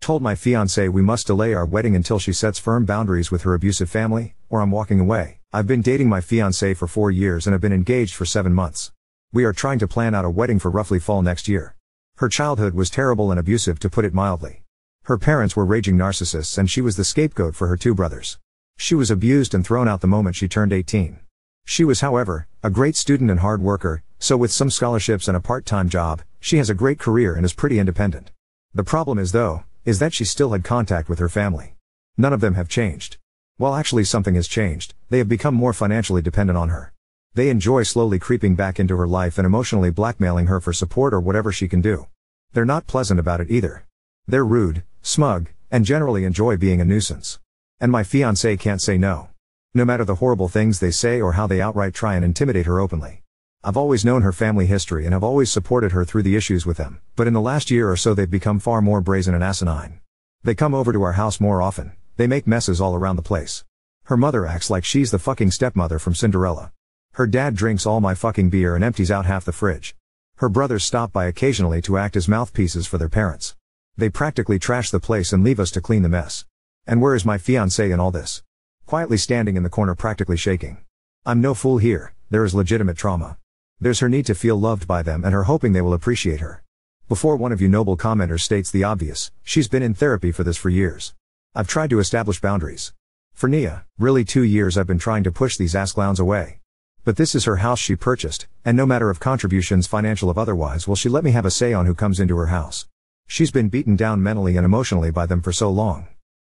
Told my fiancée we must delay our wedding until she sets firm boundaries with her abusive family, or I'm walking away. I've been dating my fiancée for 4 years and have been engaged for 7 months. We are trying to plan out a wedding for roughly fall next year. Her childhood was terrible and abusive, to put it mildly. Her parents were raging narcissists and she was the scapegoat for her 2 brothers. She was abused and thrown out the moment she turned 18. She was, however, a great student and hard worker, so with some scholarships and a part-time job, she has a great career and is pretty independent. The problem is that she still had contact with her family. None of them have changed. Well, actually something has changed. They have become more financially dependent on her. They enjoy slowly creeping back into her life and emotionally blackmailing her for support or whatever she can do. They're not pleasant about it either. They're rude, smug, and generally enjoy being a nuisance. And my fiancé can't say no. No matter the horrible things they say or how they outright try and intimidate her openly. I've always known her family history and have always supported her through the issues with them, but in the last year or so they've become far more brazen and asinine. They come over to our house more often, they make messes all around the place. Her mother acts like she's the fucking stepmother from Cinderella. Her dad drinks all my fucking beer and empties out half the fridge. Her brothers stop by occasionally to act as mouthpieces for their parents. They practically trash the place and leave us to clean the mess. And where is my fiancé in all this? Quietly standing in the corner, practically shaking. I'm no fool here, there is legitimate trauma. There's her need to feel loved by them and her hoping they will appreciate her. Before one of you noble commenters states the obvious, she's been in therapy for this for years. I've tried to establish boundaries. For Nia, really 2 years I've been trying to push these ass clowns away. But this is her house she purchased, and no matter of contributions, financial or otherwise, will she let me have a say on who comes into her house. She's been beaten down mentally and emotionally by them for so long.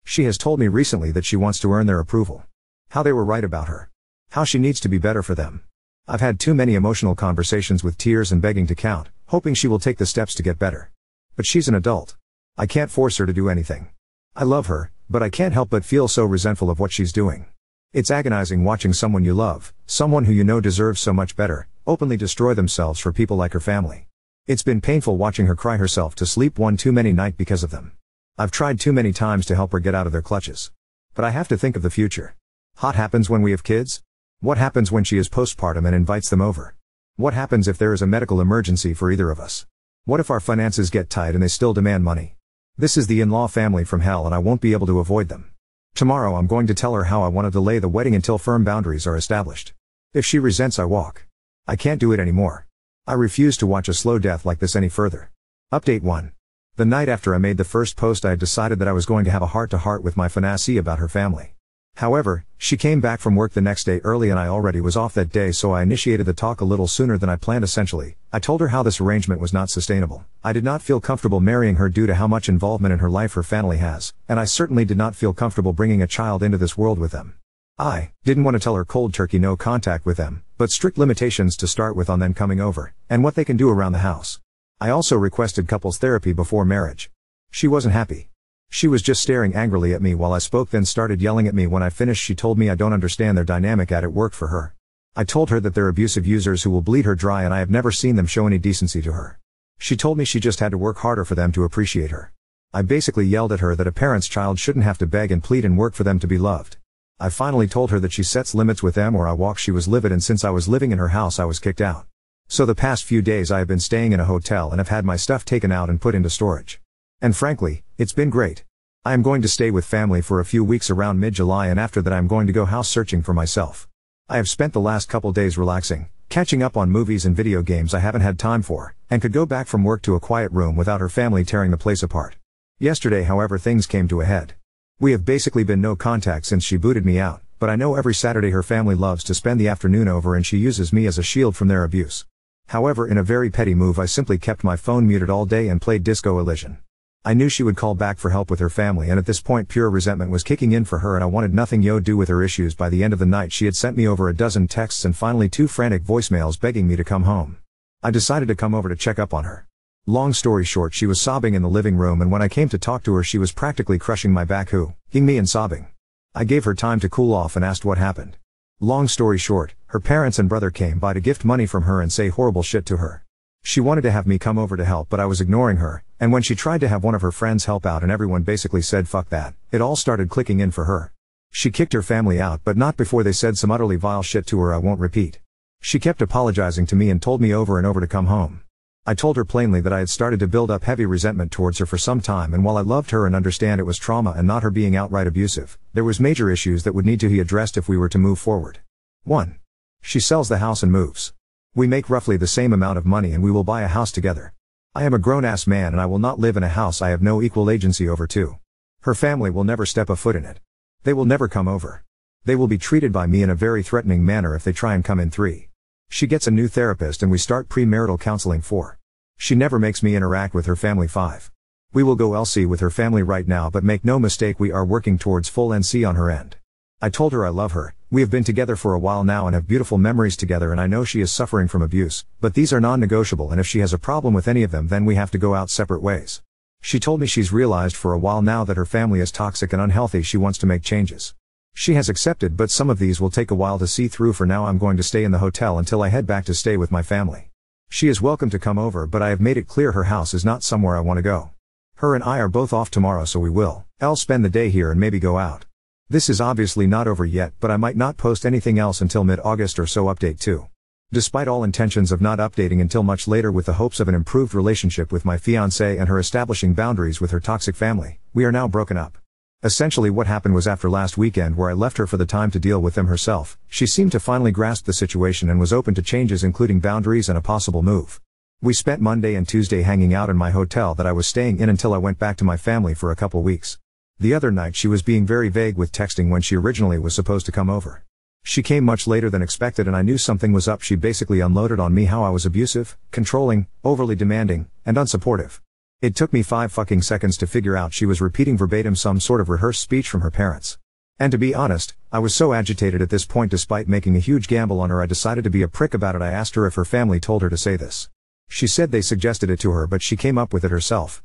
She has told me recently that she wants to earn their approval. How they were right about her. How she needs to be better for them. I've had too many emotional conversations with tears and begging to count, hoping she will take the steps to get better. But she's an adult. I can't force her to do anything. I love her, but I can't help but feel so resentful of what she's doing. It's agonizing watching someone you love, someone who you know deserves so much better, openly destroy themselves for people like her family. It's been painful watching her cry herself to sleep one too many night because of them. I've tried too many times to help her get out of their clutches. But I have to think of the future. What happens when we have kids? What happens when she is postpartum and invites them over? What happens if there is a medical emergency for either of us? What if our finances get tight and they still demand money? This is the in-law family from hell and I won't be able to avoid them. Tomorrow I'm going to tell her how I want to delay the wedding until firm boundaries are established. If she resents, I walk. I can't do it anymore. I refuse to watch a slow death like this any further. Update 1. The night after I made the first post I had decided that I was going to have a heart-to-heart with my fiancée about her family. However, she came back from work the next day early and I already was off that day, so I initiated the talk a little sooner than I planned. Essentially, I told her how this arrangement was not sustainable. I did not feel comfortable marrying her due to how much involvement in her life her family has, and I certainly did not feel comfortable bringing a child into this world with them. I didn't want to tell her cold turkey no contact with them, but strict limitations to start with on them coming over, and what they can do around the house. I also requested couples therapy before marriage. She wasn't happy. She was just staring angrily at me while I spoke, then started yelling at me when I finished. She told me I don't understand their dynamic at it worked for her. I told her that they're abusive users who will bleed her dry and I have never seen them show any decency to her. She told me she just had to work harder for them to appreciate her. I basically yelled at her that a parent's child shouldn't have to beg and plead and work for them to be loved. I finally told her that she sets limits with them or I walk. She was livid, and since I was living in her house I was kicked out. So the past few days I have been staying in a hotel and have had my stuff taken out and put into storage. And frankly, it's been great. I am going to stay with family for a few weeks around mid-July, and after that I am going to go house searching for myself. I have spent the last couple days relaxing, catching up on movies and video games I haven't had time for, and could go back from work to a quiet room without her family tearing the place apart. Yesterday, however, things came to a head. We have basically been no contact since she booted me out, but I know every Saturday her family loves to spend the afternoon over and she uses me as a shield from their abuse. However, in a very petty move, I simply kept my phone muted all day and played Disco Elysian. I knew she would call back for help with her family, and at this point pure resentment was kicking in for her and I wanted nothing to do with her issues. By the end of the night she had sent me over a dozen texts and finally 2 frantic voicemails begging me to come home. I decided to come over to check up on her. Long story short, she was sobbing in the living room, and when I came to talk to her she was practically crushing my back, hugging me and sobbing. I gave her time to cool off and asked what happened. Long story short, her parents and brother came by to gift money from her and say horrible shit to her. She wanted to have me come over to help, but I was ignoring her, and when she tried to have one of her friends help out and everyone basically said fuck that, it all started clicking in for her. She kicked her family out, but not before they said some utterly vile shit to her I won't repeat. She kept apologizing to me and told me over and over to come home. I told her plainly that I had started to build up heavy resentment towards her for some time, and while I loved her and understand it was trauma and not her being outright abusive, there was major issues that would need to be addressed if we were to move forward. 1. She sells the house and moves. We make roughly the same amount of money and we will buy a house together. I am a grown-ass man and I will not live in a house I have no equal agency over. 2. Her family will never step a foot in it. They will never come over. They will be treated by me in a very threatening manner if they try and come in. 3. She gets a new therapist and we start premarital counseling. 4. She never makes me interact with her family. 5. We will go LC with her family right now, but make no mistake, we are working towards full NC on her end. I told her I love her. We have been together for a while now and have beautiful memories together, and I know she is suffering from abuse, but these are non-negotiable, and if she has a problem with any of them then we have to go out separate ways. She told me she's realized for a while now that her family is toxic and unhealthy. She wants to make changes. She has accepted, but some of these will take a while to see through. For now I'm going to stay in the hotel until I head back to stay with my family. She is welcome to come over, but I have made it clear her house is not somewhere I want to go. Her and I are both off tomorrow, so we will spend the day here and maybe go out. This is obviously not over yet, but I might not post anything else until mid-August or so. Update 2. Despite all intentions of not updating until much later with the hopes of an improved relationship with my fiancée and her establishing boundaries with her toxic family, we are now broken up. Essentially what happened was, after last weekend where I left her for the time to deal with them herself, she seemed to finally grasp the situation and was open to changes, including boundaries and a possible move. We spent Monday and Tuesday hanging out in my hotel that I was staying in until I went back to my family for a couple weeks. The other night she was being very vague with texting when she originally was supposed to come over. She came much later than expected and I knew something was up. She basically unloaded on me how I was abusive, controlling, overly demanding, and unsupportive. It took me 5 fucking seconds to figure out she was repeating verbatim some sort of rehearsed speech from her parents. And to be honest, I was so agitated at this point, despite making a huge gamble on her, I decided to be a prick about it. I asked her if her family told her to say this. She said they suggested it to her, but she came up with it herself.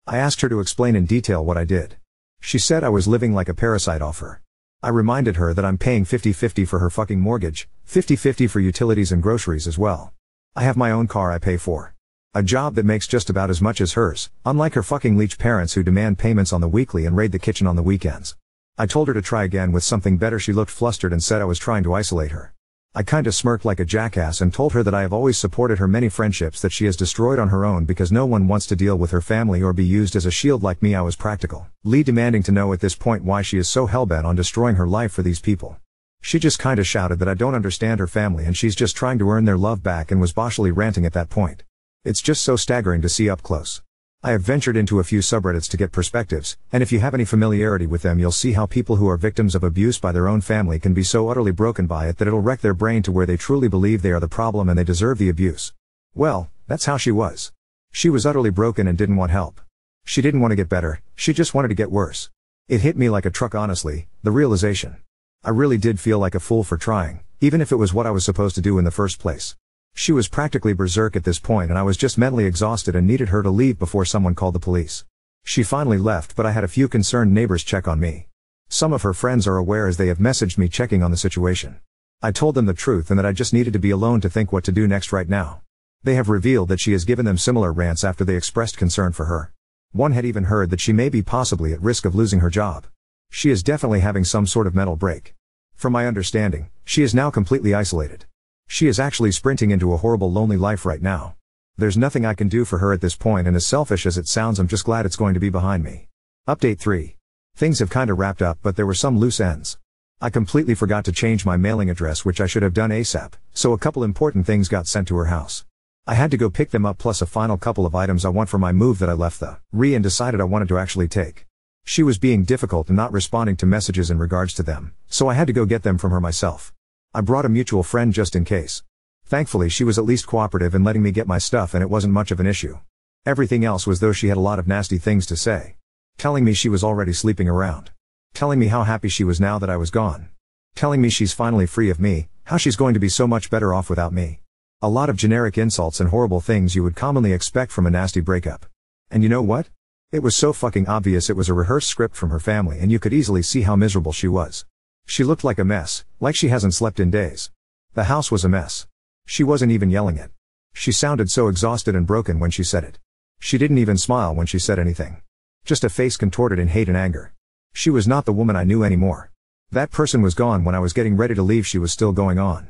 I asked her to explain in detail what I did. She said I was living like a parasite off her. I reminded her that I'm paying 50-50 for her fucking mortgage, 50-50 for utilities and groceries as well. I have my own car I pay for. A job that makes just about as much as hers, unlike her fucking leech parents who demand payments on the weekly and raid the kitchen on the weekends. I told her to try again with something better. She looked flustered and said I was trying to isolate her. I kinda smirked like a jackass and told her that I have always supported her many friendships that she has destroyed on her own because no one wants to deal with her family or be used as a shield like me. I was practical, demanding to know at this point why she is so hellbent on destroying her life for these people. She just kinda shouted that I don't understand her family and she's just trying to earn their love back, and was boshily ranting at that point. It's just so staggering to see up close. I have ventured into a few subreddits to get perspectives, and if you have any familiarity with them you'll see how people who are victims of abuse by their own family can be so utterly broken by it that it'll wreck their brain to where they truly believe they are the problem and they deserve the abuse. Well, that's how she was. She was utterly broken and didn't want help. She didn't want to get better, she just wanted to get worse. It hit me like a truck, honestly, the realization. I really did feel like a fool for trying, even if it was what I was supposed to do in the first place. She was practically berserk at this point and I was just mentally exhausted and needed her to leave before someone called the police. She finally left, but I had a few concerned neighbors check on me. Some of her friends are aware as they have messaged me checking on the situation. I told them the truth and that I just needed to be alone to think what to do next right now. They have revealed that she has given them similar rants after they expressed concern for her. One had even heard that she may be possibly at risk of losing her job. She is definitely having some sort of mental break. From my understanding, she is now completely isolated. She is actually sprinting into a horrible lonely life right now. There's nothing I can do for her at this point, and as selfish as it sounds, I'm just glad it's going to be behind me. Update 3. Things have kinda wrapped up, but there were some loose ends. I completely forgot to change my mailing address, which I should have done ASAP, so a couple important things got sent to her house. I had to go pick them up, plus a final couple of items I want for my move that I left the and decided I wanted to actually take. She was being difficult and not responding to messages in regards to them, so I had to go get them from her myself. I brought a mutual friend just in case. Thankfully she was at least cooperative in letting me get my stuff, and it wasn't much of an issue. Everything else was though she had a lot of nasty things to say. Telling me she was already sleeping around. Telling me how happy she was now that I was gone. Telling me she's finally free of me, how she's going to be so much better off without me. A lot of generic insults and horrible things you would commonly expect from a nasty breakup. And you know what? It was so fucking obvious it was a rehearsed script from her family, and you could easily see how miserable she was. She looked like a mess, like she hasn't slept in days. The house was a mess. She wasn't even yelling it. She sounded so exhausted and broken when she said it. She didn't even smile when she said anything. Just a face contorted in hate and anger. She was not the woman I knew anymore. That person was gone when I was getting ready to leave. She was still going on.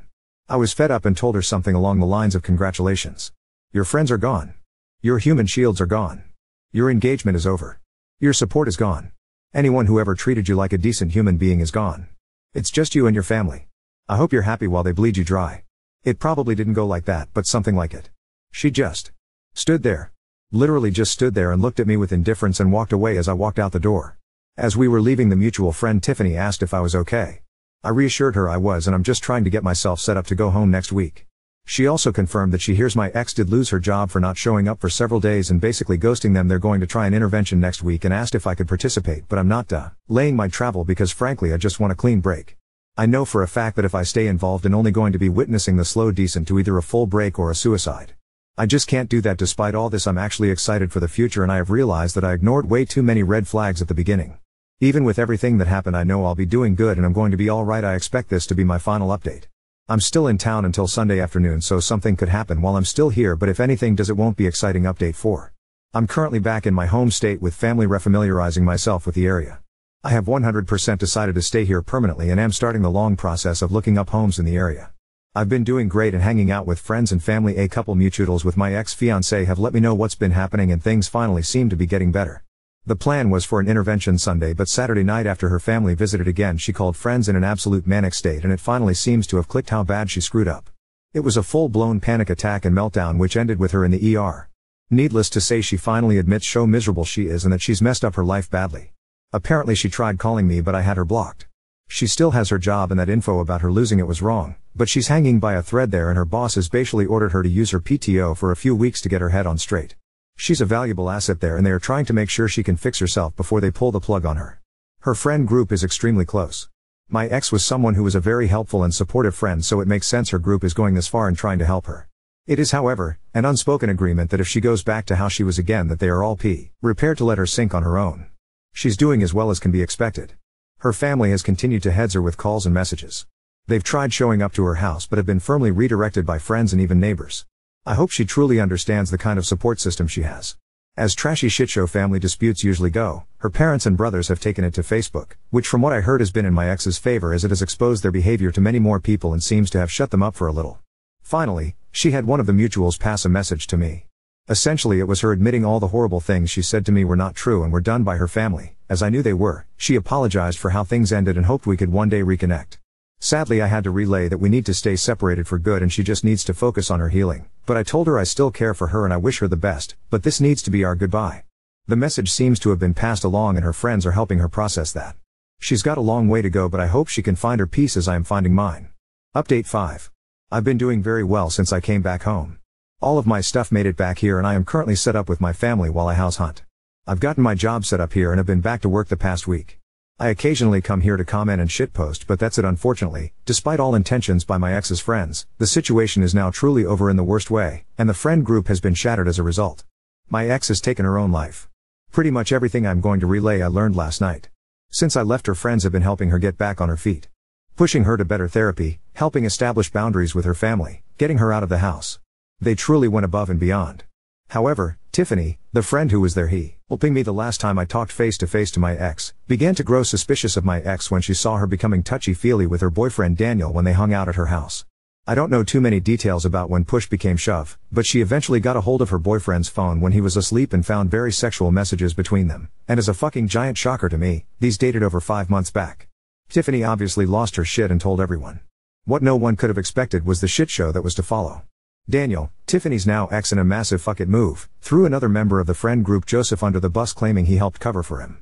I was fed up and told her something along the lines of, "Congratulations. Your friends are gone. Your human shields are gone. Your engagement is over. Your support is gone. Anyone who ever treated you like a decent human being is gone. It's just you and your family. I hope you're happy while they bleed you dry. It probably didn't go like that, but something like it. She just stood there. Literally just stood there and looked at me with indifference and walked away as I walked out the door. As we were leaving, the mutual friend Tiffany asked if I was okay. I reassured her I was, and I'm just trying to get myself set up to go home next week. She also confirmed that she hears my ex did lose her job for not showing up for several days and basically ghosting them. They're going to try an intervention next week and asked if I could participate, but I'm not delaying my travel because frankly I just want a clean break. I know for a fact that if I stay involved and only going to be witnessing the slow descent to either a full break or a suicide. I just can't do that. Despite all this, I'm actually excited for the future, and I have realized that I ignored way too many red flags at the beginning. Even with everything that happened, I know I'll be doing good and I'm going to be alright. I expect this to be my final update. I'm still in town until Sunday afternoon, so something could happen while I'm still here, but if anything does, it won't be exciting. Update 4. I'm currently back in my home state with family, refamiliarizing myself with the area. I have 100% decided to stay here permanently and am starting the long process of looking up homes in the area. I've been doing great and hanging out with friends and family. A couple mutuals with my ex-fiancée have let me know what's been happening, and things finally seem to be getting better. The plan was for an intervention Sunday, but Saturday night after her family visited again, she called friends in an absolute manic state, and it finally seems to have clicked how bad she screwed up. It was a full-blown panic attack and meltdown which ended with her in the ER. Needless to say, she finally admits how miserable she is and that she's messed up her life badly. Apparently she tried calling me, but I had her blocked. She still has her job, and that info about her losing it was wrong, but she's hanging by a thread there, and her boss has basically ordered her to use her PTO for a few weeks to get her head on straight. She's a valuable asset there, and they are trying to make sure she can fix herself before they pull the plug on her. Her friend group is extremely close. My ex was someone who was a very helpful and supportive friend, so it makes sense her group is going this far and trying to help her. It is, however, an unspoken agreement that if she goes back to how she was again, that they are all prepared to let her sink on her own. She's doing as well as can be expected. Her family has continued to heads her with calls and messages. They've tried showing up to her house but have been firmly redirected by friends and even neighbors. I hope she truly understands the kind of support system she has. As trashy shitshow family disputes usually go, her parents and brothers have taken it to Facebook, which from what I heard has been in my ex's favor, as it has exposed their behavior to many more people and seems to have shut them up for a little. Finally, she had one of the mutuals pass a message to me. Essentially it was her admitting all the horrible things she said to me were not true and were done by her family, as I knew they were. She apologized for how things ended and hoped we could one day reconnect. Sadly, I had to relay that we need to stay separated for good and she just needs to focus on her healing, but I told her I still care for her and I wish her the best, but this needs to be our goodbye. The message seems to have been passed along and her friends are helping her process that. She's got a long way to go, but I hope she can find her peace as I am finding mine. Update 5. I've been doing very well since I came back home. All of my stuff made it back here and I am currently set up with my family while I house hunt. I've gotten my job set up here and have been back to work the past week. I occasionally come here to comment and shitpost, but that's it. Unfortunately, despite all intentions by my ex's friends, the situation is now truly over in the worst way, and the friend group has been shattered as a result. My ex has taken her own life. Pretty much everything I'm going to relay I learned last night. Since I left, her friends have been helping her get back on her feet. Pushing her to better therapy, helping establish boundaries with her family, getting her out of the house. They truly went above and beyond. However, Tiffany, the friend who was there helping me the last time I talked face to face to my ex, began to grow suspicious of my ex when she saw her becoming touchy-feely with her boyfriend Daniel when they hung out at her house. I don't know too many details about when push became shove, but she eventually got a hold of her boyfriend's phone when he was asleep and found very sexual messages between them, and as a fucking giant shocker to me, these dated over 5 months back. Tiffany obviously lost her shit and told everyone. What no one could have expected was the shit show that was to follow. Daniel, Tiffany's now ex, in a massive fuck it move, threw another member of the friend group, Joseph, under the bus, claiming he helped cover for him.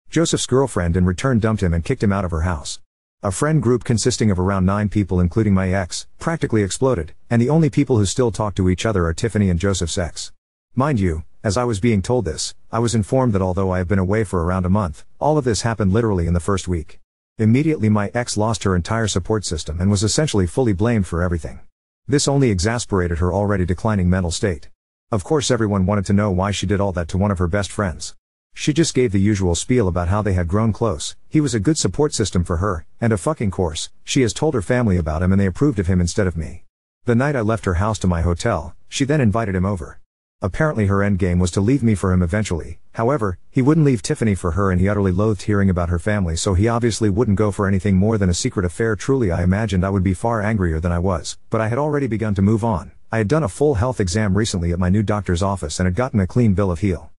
Joseph's girlfriend in return dumped him and kicked him out of her house. A friend group consisting of around 9 people including my ex, practically exploded, and the only people who still talk to each other are Tiffany and Joseph's ex. Mind you, as I was being told this, I was informed that although I have been away for around a month, all of this happened literally in the first week. Immediately my ex lost her entire support system and was essentially fully blamed for everything. This only exasperated her already declining mental state. Of course everyone wanted to know why she did all that to one of her best friends. She just gave the usual spiel about how they had grown close, he was a good support system for her, and of course, she has told her family about him and they approved of him instead of me. The night I left her house to my hotel, she then invited him over. Apparently her endgame was to leave me for him eventually. However, he wouldn't leave Tiffany for her and he utterly loathed hearing about her family, so he obviously wouldn't go for anything more than a secret affair. Truly, I imagined I would be far angrier than I was, but I had already begun to move on, I had done a full health exam recently at my new doctor's office and had gotten a clean bill of health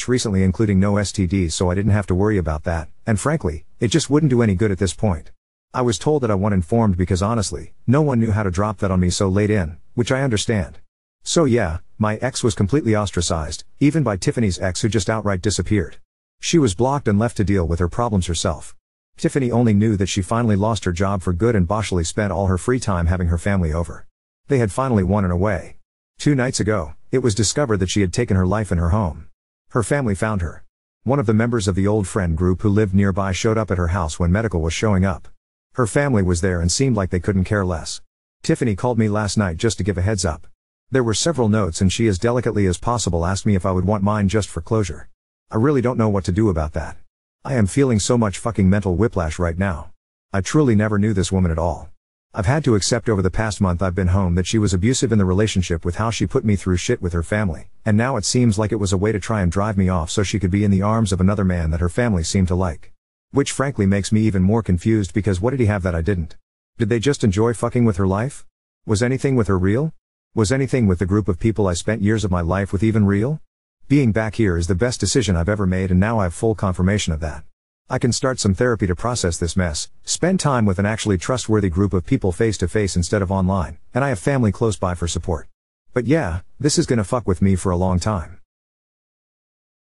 recently, including no STDs, so I didn't have to worry about that, and frankly, it just wouldn't do any good at this point. I was told that I wasn't informed because honestly, no one knew how to drop that on me so late in, which I understand. So yeah, my ex was completely ostracized, even by Tiffany's ex, who just outright disappeared. She was blocked and left to deal with her problems herself. Tiffany only knew that she finally lost her job for good and boshily spent all her free time having her family over. They had finally won in a way. 2 nights ago, it was discovered that she had taken her life in her home. Her family found her. One of the members of the old friend group who lived nearby showed up at her house when medical was showing up. Her family was there and seemed like they couldn't care less. Tiffany called me last night just to give a heads up. There were several notes and she as delicately as possible asked me if I would want mine just for closure. I really don't know what to do about that. I am feeling so much fucking mental whiplash right now. I truly never knew this woman at all. I've had to accept over the past month I've been home that she was abusive in the relationship with how she put me through shit with her family, and now it seems like it was a way to try and drive me off so she could be in the arms of another man that her family seemed to like. Which frankly makes me even more confused because what did he have that I didn't? Did they just enjoy fucking with her life? Was anything with her real? Was anything with the group of people I spent years of my life with even real? Being back here is the best decision I've ever made, and now I have full confirmation of that. I can start some therapy to process this mess, spend time with an actually trustworthy group of people face to face instead of online, and I have family close by for support. But yeah, this is gonna fuck with me for a long time.